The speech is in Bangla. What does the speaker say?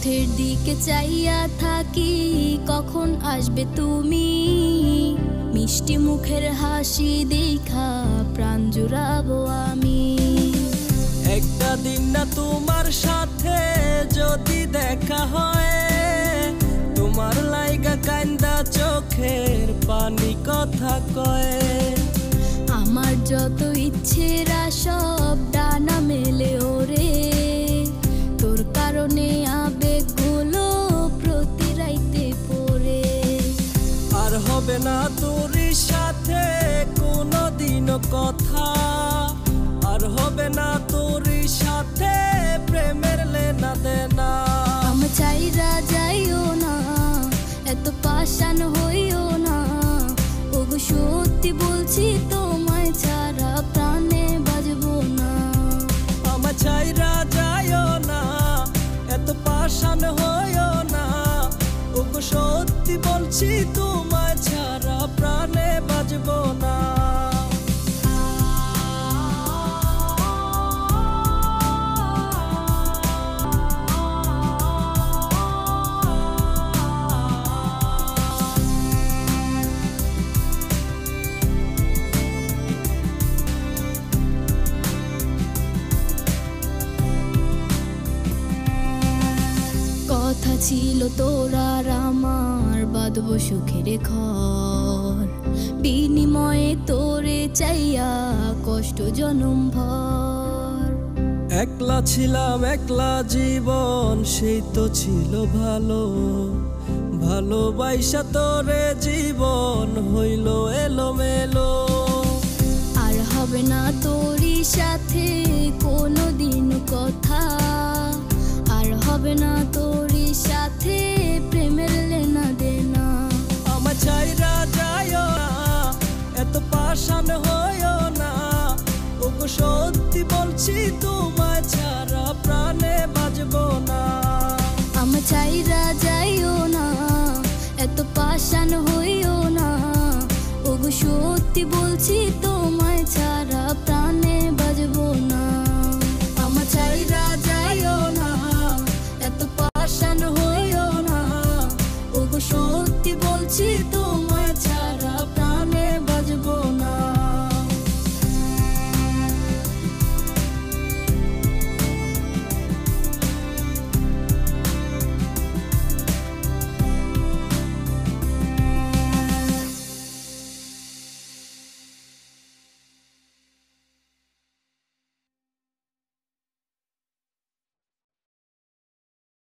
পথের দিকে চাইয়া থাকি, কখন আসবে তুমি? মিষ্টি মুখের হাসি দেখা প্রাণ জুড়াবো আমি। একটা দিন না তোমার সাথে যদি দেখা হয়, তোমার লাইগা কান্দা চোখের পানি কথা কয়। আমার যত ইচ্ছেরা সব ডানা মেলে ওরে, তোর কারণে আবেগগুলো প্রতি রাইতে পড়ে। আর হবে না তোর সাথে কোনোদিনও কথা, আর হবে না তোর সাথে প্রেমের লেনা দেনা। আমার চাইরা যাইও না, এত পাষাণ হইও না, ওগো সত্যি বলছি তোমায় ছাড়া প্রাণে বাজবো না। আমার চাইরা যাইও না, এত পাষাণ হইও না, ওগো সত্যি বলছি তোমায় ছাড়া প্রাণে বাজবো না। কথা ছিল তোর আর আমার বাঁধবো সুখের ঘর, বিনিময়ে তোরে চাইয়া কষ্ট জনম ভর। একলা ছিলাম একলা জীবন, সেই তো ছিল ভালো, ভালোবাসা তোরে জীবন হইল এলোমেলো। আর হবে না তোরই সাথে কোনোদিন কথা, আর হবে না তোরই সাথে প্রেমের লেনা দেনা। আমার চাইরা যাইও না, এত পাষাণ হইও না, ওগো সত্যি বলছি তোমায় ছাড়া প্রাণে বাজবো না। আমার চাইরা যাইও না, এত পাষাণ হইও না, ওগো সত্যি বলছি তো